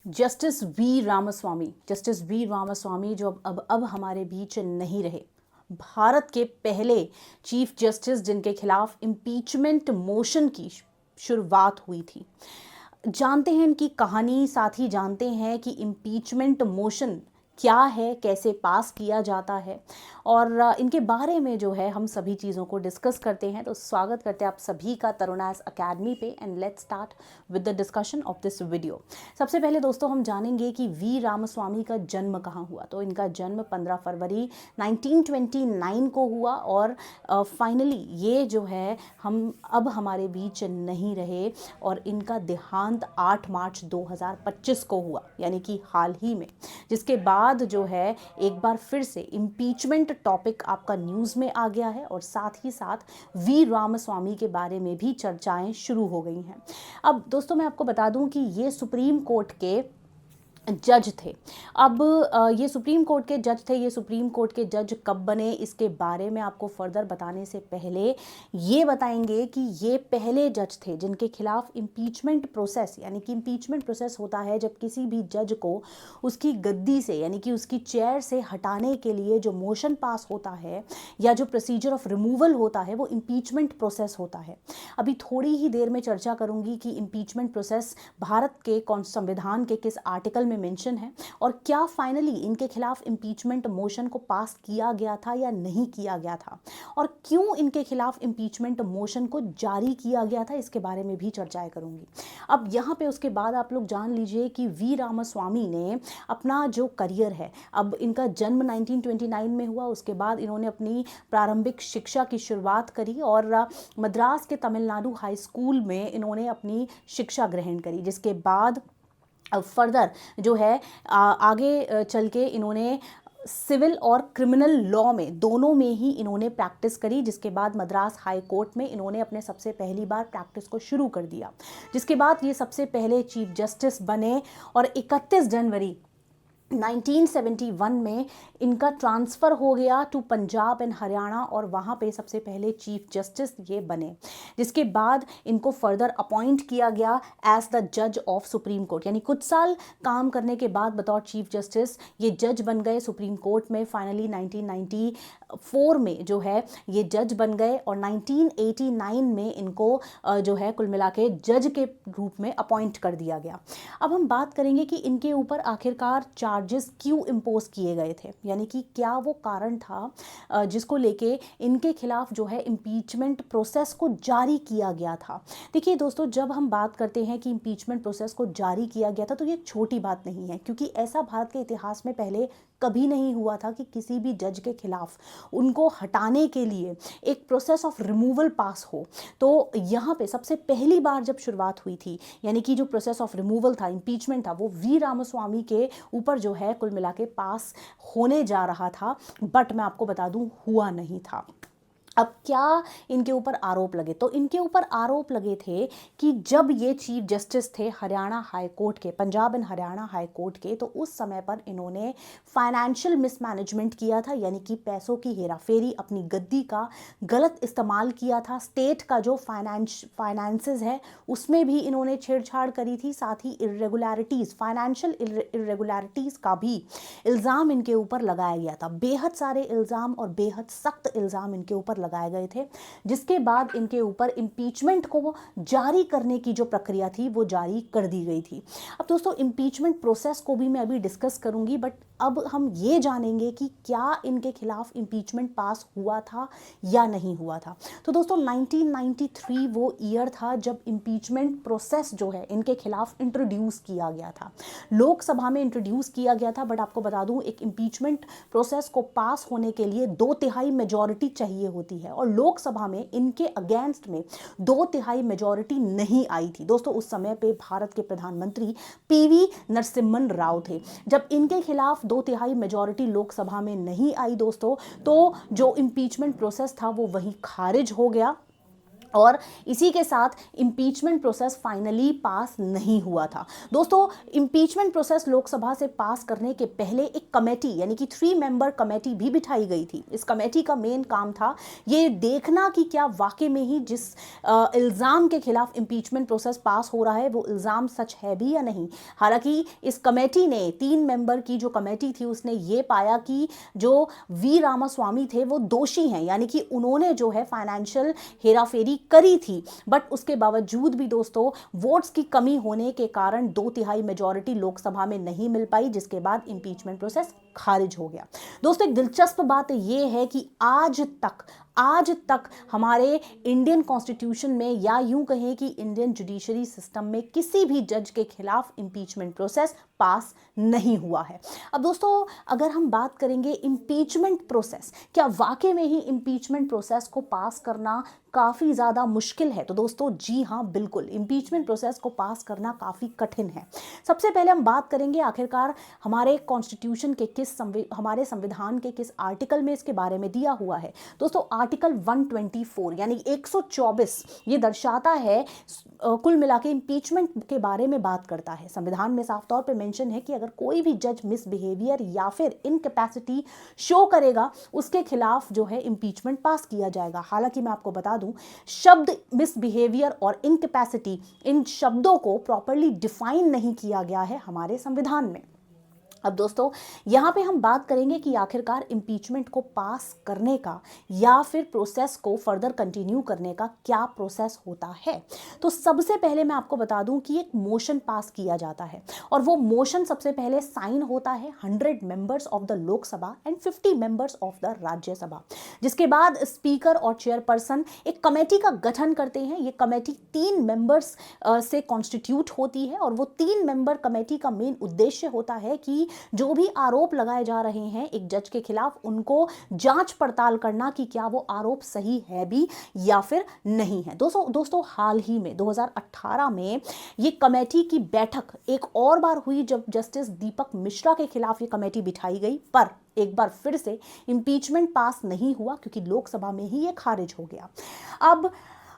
Justice V Ramaswamy जो अब हमारे बीच नहीं रहे। भारत के पहले चीफ जस्टिस जिनके खिलाफ इम्पीचमेंट मोशन की शुरुआत हुई थी। जानते हैं इनकी कहानी, साथ ही जानते हैं कि इम्पीचमेंट मोशन क्या है, कैसे पास किया जाता है, और इनके बारे में जो है हम सभी चीज़ों को डिस्कस करते हैं। तो स्वागत करते हैं आप सभी का तरुणास अकेडमी पे, and let's start with the discussion of this video. सबसे पहले दोस्तों हम जानेंगे कि वी रामास्वामी का जन्म कहाँ हुआ। तो इनका जन्म 15 फरवरी 1929 को हुआ, और फाइनली ये जो है हम अब हमारे बीच नहीं रहे, और इनका देहांत 8 मार्च 2025 को हुआ, यानी कि हाल ही में। जिसके बाद जो है एक बार फिर से इम्पीचमेंट टॉपिक आपका न्यूज़ में आ गया है, और साथ ही साथ वी रामास्वामी के बारे में भी चर्चाएं शुरू हो गई हैं। अब दोस्तों मैं आपको बता दूं कि ये सुप्रीम कोर्ट के जज थे। अब ये सुप्रीम कोर्ट के जज थे। ये सुप्रीम कोर्ट के जज कब बने, इसके बारे में आपको फर्दर बताने से पहले ये बताएंगे कि ये पहले जज थे जिनके खिलाफ इम्पीचमेंट प्रोसेस, यानी कि इम्पीचमेंट प्रोसेस होता है जब किसी भी जज को उसकी गद्दी से, यानी कि उसकी चेयर से हटाने के लिए जो मोशन पास होता है या जो प्रोसीजर ऑफ रिमूवल होता है, वो इम्पीचमेंट प्रोसेस होता है। अभी थोड़ी ही देर में चर्चा करूंगी कि इम्पीचमेंट प्रोसेस भारत के संविधान के किस आर्टिकल में मेंशन है, और क्या फाइनली इनके खिलाफ इम्पीचमेंट मोशन को पास किया गया था या नहीं किया गया था, और क्यों इनके खिलाफ इम्पीचमेंट मोशन को जारी किया गया था, इसके बारे में भी चर्चाएं करूंगी। अब यहाँ पे उसके बाद आप लोग जान लीजिए कि वी रामास्वामी ने अपना जो करियर है, अब इनका जन्म 1929 में हुआ, उसके बाद इन्होंने अपनी प्रारंभिक शिक्षा की शुरुआत करी, और मद्रास के तमिलनाडु हाई स्कूल में इन्होंने अपनी शिक्षा ग्रहण करी। जिसके बाद अब फर्दर जो है आगे चल के इन्होंने सिविल और क्रिमिनल लॉ में, दोनों में ही इन्होंने प्रैक्टिस करी। जिसके बाद मद्रास हाई कोर्ट में इन्होंने अपने सबसे पहली बार प्रैक्टिस को शुरू कर दिया। जिसके बाद ये सबसे पहले चीफ जस्टिस बने, और 31 जनवरी 1971 में इनका ट्रांसफ़र हो गया टू पंजाब एंड हरियाणा, और वहाँ पे सबसे पहले चीफ जस्टिस ये बने। जिसके बाद इनको फर्दर अपॉइंट किया गया एज द जज ऑफ सुप्रीम कोर्ट, यानी कुछ साल काम करने के बाद बतौर चीफ जस्टिस ये जज बन गए सुप्रीम कोर्ट में। फाइनली 1994 में जो है ये जज बन गए, और 1989 में इनको जो है कुल मिला के जज के रूप में अपॉइंट कर दिया गया। अब हम बात करेंगे कि इनके ऊपर आखिरकार चार्जेस क्यों इम्पोज किए गए थे, यानी कि क्या वो कारण था जिसको लेके इनके खिलाफ जो है इम्पीचमेंट प्रोसेस को जारी किया गया था। देखिए दोस्तों, जब हम बात करते हैं कि इम्पीचमेंट प्रोसेस को जारी किया गया था, तो ये छोटी बात नहीं है, क्योंकि ऐसा भारत के इतिहास में पहले कभी नहीं हुआ था कि किसी भी जज के खिलाफ उनको हटाने के लिए एक प्रोसेस ऑफ रिमूवल पास हो। तो यहाँ पे सबसे पहली बार जब शुरुआत हुई थी, यानी कि जो प्रोसेस ऑफ रिमूवल था, इम्पीचमेंट था, वो वी रामास्वामी के ऊपर जो है कुल मिला के पास होने जा रहा था, बट मैं आपको बता दूं हुआ नहीं था। अब क्या इनके ऊपर आरोप लगे, तो इनके ऊपर आरोप लगे थे कि जब ये चीफ जस्टिस थे हरियाणा हाई कोर्ट के, Punjab and Haryana high court के, तो उस समय पर इन्होंने फाइनेंशियल मिसमैनेजमेंट किया था, यानी कि पैसों की हेराफेरी, अपनी गद्दी का गलत इस्तेमाल किया था। स्टेट का जो फाइनेंसेस है उसमें भी इन्होंने छेड़छाड़ करी थी, साथ ही इरेगुलरिटीज़, फाइनेंशियल इरेगुलरिटीज़ का भी इल्ज़ाम इनके ऊपर लगाया गया था। बेहद सारे इल्ज़ाम और बेहद सख्त इल्ज़ाम इनके ऊपर लगाए गए थे, जिसके बाद इनके ऊपर इम्पीचमेंट को जारी करने की जो प्रक्रिया थी वो जारी कर दी गई थी। अब दोस्तों इम्पीचमेंट प्रोसेस को भी मैं अभी डिस्कस करूंगी, बट अब हम ये जानेंगे कि क्या इनके खिलाफ इम्पीचमेंट पास हुआ था या नहीं हुआ था। तो दोस्तों 1993 वो ईयर था जब इम्पीचमेंट प्रोसेस जो है इनके खिलाफ इंट्रोड्यूस किया गया था, लोकसभा में इंट्रोड्यूस किया गया था। बट आपको बता दूं, एक इम्पीचमेंट प्रोसेस को पास होने के लिए 2/3 मेजॉरिटी चाहिए होती है, और लोकसभा में इनके अगेंस्ट में 2/3 मेजॉरिटी नहीं आई थी। दोस्तों उस समय पे भारत के प्रधानमंत्री पीवी नरसिम्हन राव थे। जब इनके खिलाफ 2/3 मेजॉरिटी लोकसभा में नहीं आई दोस्तों, तो जो इम्पीचमेंट प्रोसेस था वो वहीं खारिज हो गया, और इसी के साथ इम्पीचमेंट प्रोसेस फाइनली पास नहीं हुआ था। दोस्तों, इम्पीचमेंट प्रोसेस लोकसभा से पास करने के पहले एक कमेटी यानी कि 3 मेंबर कमेटी भी बिठाई गई थी। इस कमेटी का मेन काम था ये देखना कि क्या वाकई में ही जिस इल्ज़ाम के खिलाफ इम्पीचमेंट प्रोसेस पास हो रहा है वो इल्ज़ाम सच है भी या नहीं। हालांकि इस कमेटी ने 3 मेंबर की जो कमेटी थी उसने ये पाया कि जो वी रामास्वामी थे वो दोषी हैं, यानी कि उन्होंने जो है फाइनेंशियल हेराफेरी करी थी। बट उसके बावजूद भी दोस्तों वोट्स की कमी होने के कारण 2/3 मेजॉरिटी लोकसभा में नहीं मिल पाई, जिसके बाद इंपीचमेंट प्रोसेस खारिज हो गया। दोस्तों, एक दिलचस्प बात यह है कि आज तक हमारे इंडियन कॉन्स्टिट्यूशन में या यूं कहें कि इंडियन जुडिशरी सिस्टम में किसी भी जज के खिलाफ इंपीचमेंट प्रोसेस पास नहीं हुआ है। अब दोस्तों, अगर हम बात करेंगे इंपीचमेंट प्रोसेस, क्या वाकई में ही इंपीचमेंट प्रोसेस को पास करना काफ़ी ज़्यादा मुश्किल है? तो दोस्तों जी हाँ, बिल्कुल इंपीचमेंट प्रोसेस को पास करना काफ़ी कठिन है। सबसे पहले हम बात करेंगे आखिरकार हमारे कॉन्स्टिट्यूशन के हमारे संविधान के किस आर्टिकल में इसके बारे में दिया हुआ है। दोस्तों, आर्टिकल 124 यानी 124 ये दर्शाता है, कुल मिला के इंपीचमेंट के बारे में बात करता है। संविधान में साफ तौर पे मेंशन है कि अगर कोई भी जज मिसबिहेवियर या फिर इनकैपेसिटी शो करेगा उसके खिलाफ जो है इंपीचमेंट पास किया जाएगा। हालांकि मैं आपको बता दूं, शब्द मिसबिहेवियर और इनकैपेसिटी, इन शब्दों को प्रॉपर्ली डिफाइन नहीं किया गया है हमारे संविधान में। अब दोस्तों, यहाँ पे हम बात करेंगे कि आखिरकार इंपीचमेंट को पास करने का या फिर प्रोसेस को फर्दर कंटिन्यू करने का क्या प्रोसेस होता है। तो सबसे पहले मैं आपको बता दूं कि एक मोशन पास किया जाता है और वो मोशन सबसे पहले साइन होता है 100 members of the Lok Sabha and 50 members of the Rajya Sabha, जिसके बाद स्पीकर और चेयरपर्सन एक कमेटी का गठन करते हैं। ये कमेटी 3 मेंबर्स से कॉन्स्टिट्यूट होती है और वो 3 मेंबर कमेटी का मेन उद्देश्य होता है कि जो भी आरोप लगाए जा रहे हैं एक जज के खिलाफ, उनको जांच पड़ताल करना कि क्या वो आरोप सही है भी या फिर नहीं है। दोस्तों हाल ही में 2018 में ये कमेटी की बैठक एक और बार हुई जब जस्टिस दीपक मिश्रा के खिलाफ ये कमेटी बिठाई गई, पर एक बार फिर से इंपीचमेंट पास नहीं हुआ क्योंकि लोकसभा में ही ये खारिज हो गया। अब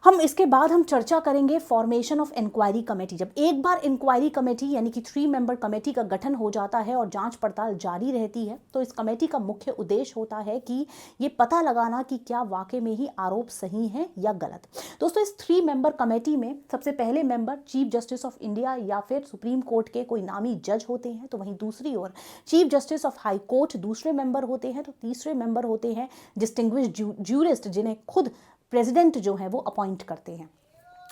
हम इसके बाद हम चर्चा करेंगे फॉर्मेशन ऑफ इंक्वायरी कमेटी। जब एक बार इंक्वायरी कमेटी यानी कि 3 मेंबर कमेटी का गठन हो जाता है और जांच पड़ताल जारी रहती है, तो इस कमेटी का मुख्य उद्देश्य होता है कि ये पता लगाना कि क्या वाकई में ही आरोप सही हैं या गलत। दोस्तों, इस 3 मेंबर कमेटी में सबसे पहले member chief justice of India या फिर सुप्रीम कोर्ट के कोई नामी जज होते हैं, तो वहीं दूसरी ओर chief justice of high court दूसरे मेंबर होते हैं, तो तीसरे मेंबर होते हैं डिस्टिंग्विश्ड ज्यूरिस्ट, जिन्हें खुद प्रेसिडेंट जो है वो अपॉइंट करते हैं।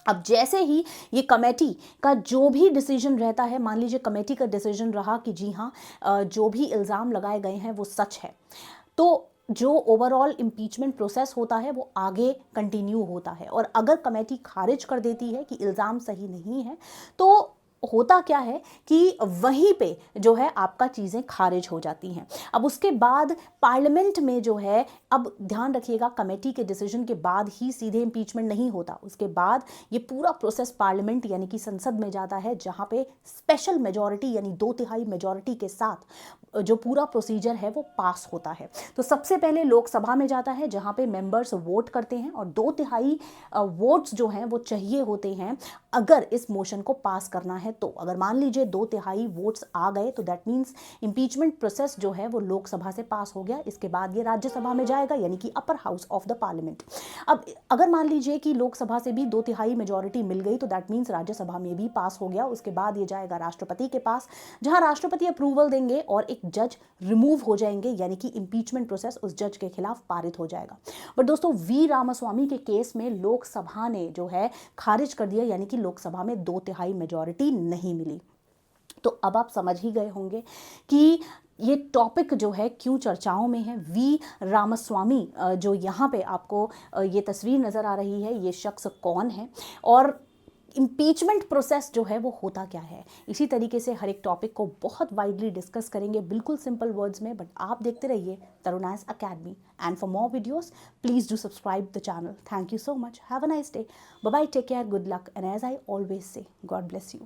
अब जैसे ही ये कमेटी का जो भी डिसीजन रहता है, मान लीजिए कमेटी का डिसीजन रहा कि जी हाँ जो भी इल्ज़ाम लगाए गए हैं वो सच है, तो जो ओवरऑल इम्पीचमेंट प्रोसेस होता है वो आगे कंटिन्यू होता है। और अगर कमेटी खारिज कर देती है कि इल्ज़ाम सही नहीं है, तो होता क्या है कि वहीं पे जो है आपका चीज़ें खारिज हो जाती हैं। अब उसके बाद पार्लियामेंट में जो है, अब ध्यान रखिएगा, कमेटी के डिसीजन के बाद ही सीधे इंपीचमेंट नहीं होता। उसके बाद ये पूरा प्रोसेस पार्लियामेंट यानी कि संसद में जाता है, जहाँ पे स्पेशल मेजॉरिटी यानी 2/3 मेजॉरिटी के साथ जो पूरा प्रोसीजर है वो पास होता है। तो सबसे पहले लोकसभा में जाता है जहाँ पे मेंबर्स वोट करते हैं और 2/3 वोट्स जो हैं वो चाहिए होते हैं अगर इस मोशन को पास करना है। तो अगर मान लीजिए 2/3 वोट्स आ गए तो दैट मीन्स इंपीचमेंट प्रोसेस जो है वो लोकसभा से पास हो गया। इसके बाद ये राज्यसभा में जाएगा यानी कि upper house of the parliament. अब अगर मान लीजिए कि लोकसभा से भी 2/3 मेजॉरिटी मिल गई तो दैट मीन्स राज्यसभा में भी पास हो गया। उसके बाद ये जाएगा राष्ट्रपति के पास, जहां राष्ट्रपति अप्रूवल देंगे और एक जज रिमूव हो जाएंगे, यानी कि इंपीचमेंट प्रोसेस उस जज के खिलाफ पारित हो जाएगा। बट दोस्तों, वी रामास्वामी के केस में लोकसभा ने जो है खारिज कर दिया, यानी कि लोकसभा में 2/3 मेजॉरिटी नहीं मिली। तो अब आप समझ ही गए होंगे कि ये टॉपिक जो है क्यों चर्चाओं में है। वी रामास्वामी जो यहाँ पे आपको ये तस्वीर नज़र आ रही है, ये शख्स कौन है और इम्पीचमेंट प्रोसेस जो है वो होता क्या है। इसी तरीके से हर एक टॉपिक को बहुत वाइडली डिस्कस करेंगे, बिल्कुल सिंपल वर्ड्स में। बट आप देखते रहिए Taruna's academy, and for more videos please do subscribe the channel. Thank you so much, have a nice day, bye bye, take care, good luck, and as I always say, God bless you.